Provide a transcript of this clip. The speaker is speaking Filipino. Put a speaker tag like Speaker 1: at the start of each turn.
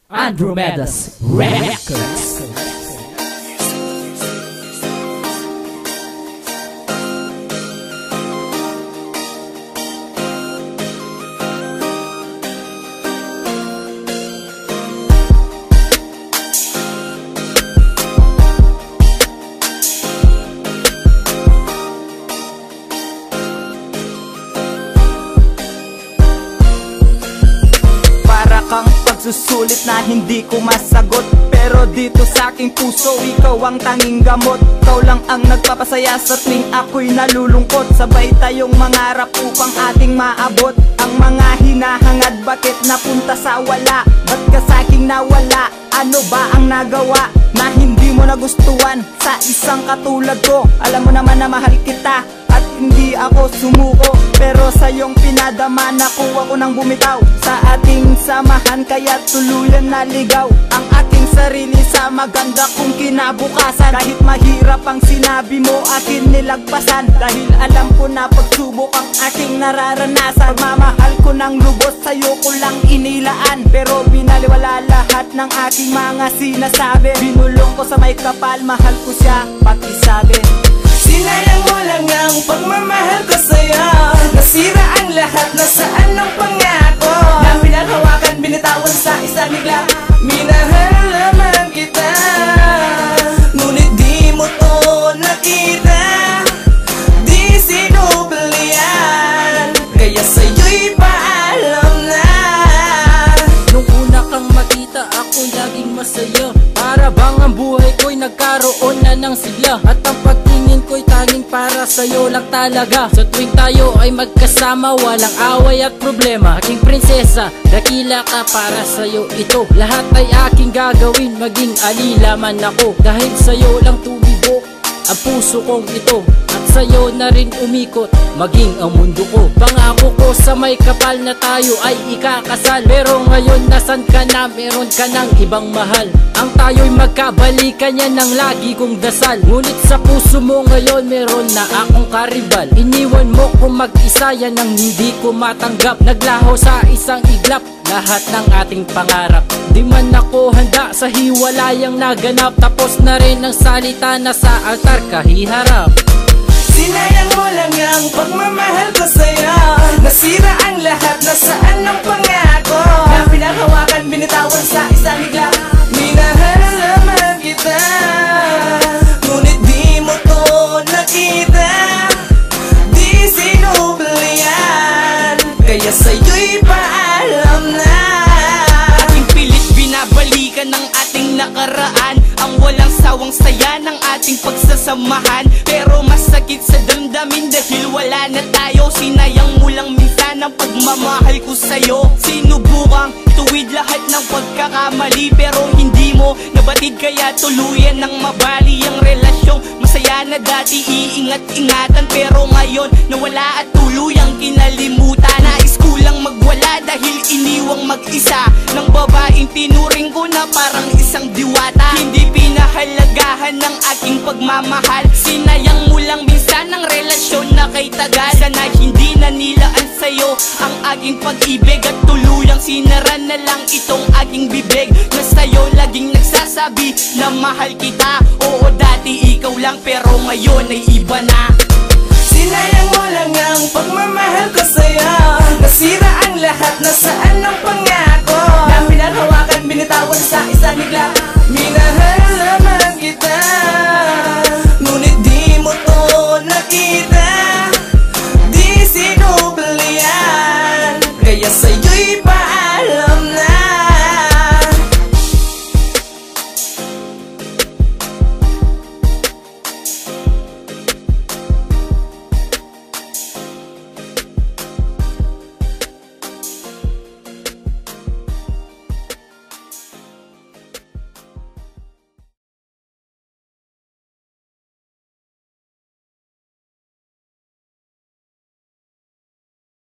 Speaker 1: Andromedas Records.
Speaker 2: Kang pagsusulit na hindi ko masagot, pero dito sa aking puso ikaw ang tanging gamot. Ikaw lang ang nagpapasaya sa tuwing ako'y nalulungkot. Sabay tayong mangarap upang ating maabot ang mga hinahangad. Bakit napunta sa wala? Ba't ka sa aking nawala? Ano ba ang nagawa na hindi mo nagustuhan sa isang katulad ko? Alam mo naman na mahal kita at hindi ako sumuko, pero sa iyong pinadama nakuha ko nang bumitaw sa ating samahan, kaya tuluyan naligaw ang aking sarili sa maganda kong kinabukasan. Kahit mahirap ang sinabi mo, akin nilagpasan, dahil alam ko na pagsubok ang aking nararanasan. Pagmamahal ko ng lubos, sa'yo ko lang inilaan, pero binaliwala lahat ng aking mga sinasabi. Binulong ko sa may kapal, mahal ko siya, pakisabi.
Speaker 3: Sinayang mo lang ang pagmamahal ko sa'yo. Nasira ang lahat, nasaan ang pangako na pinaghawakan, binitawan sa isang bigla. Minahal naman kita, ngunit di mo to nakita. Di sinublian, kaya sa'yo'y paalam na.
Speaker 1: Nung una kang makita, ako laging masaya. Para bang ang buhay ko'y nagkaroon na ng sigla, at ang pagtingin ko'y tanging para sa'yo lang talaga. Sa tuwing tayo ay magkasama, walang away at problema. Aking prinsesa, dakila ka, para sa'yo ito. Lahat ay aking gagawin, maging alila man ako, dahil sa'yo lang tumibok ang puso kong ito, at sa'yo na rin umikot maging ang mundo ko. Pangako ko sa may kapal na tayo ay ikakasal, pero ngayon nasan ka na? Meron ka ng ibang mahal. Ang tayo'y magkabalikan, yan ang lagi kong dasal. Ngunit sa puso mo ngayon meron na akong karibal. Iniwan mo kung mag-isa, yan ang hindi ko matanggap. Naglaho sa isang iglap lahat ng ating pangarap. Di man ako handa sa hiwalayang naganap, tapos na rin ang salita na sa altar kahiharap.
Speaker 3: Sinayang mo lang ang pagmamahal ko sa'yo. Nasira ang lahat, nasaan ang pangako na pinaghawakan, binitawan sa isang bigla. Minahal naman kita, ngunit di mo to nakita. Di sinublian, kaya sa'yo'y paalam na.
Speaker 2: Ating pilit binabalikan ng ating nakaraan, ang walang sawang saya ng ating pagsasamahan. Pero masakit sa damdamin dahil wala na tayo. Sinayang mo lang minsan ang pagmamahal ko sa'yo. Sinubukang tuwid lahat ng pagkakamali, pero hindi mo nabatid, kaya tuluyan ng mabali ang relasyong masaya na dati iingat-ingatan. Pero ngayon nawala at tuluyang kinalimutan. Nais ko lang magwala dahil iniwang mag-isa ng babaeng tinuring ko na parang isang diwata. Hindi pinahalagahan ng aking pagmamahal. Sinayang mo lang minsan ang relasyon na kay tagal. Sana hindi na nilaan sa'yo ang aking pag-ibig, at tuluyang sinaran na lang itong aking bibig na sa'yo laging nagsasabi na mahal kita. Oo, dati ikaw lang, pero ngayon ay iba na.
Speaker 3: Sinayang mo lang ang pagmamahal ko sa'yo. Nasira ang lahat, nasaan ang pangako na pinaghawakan,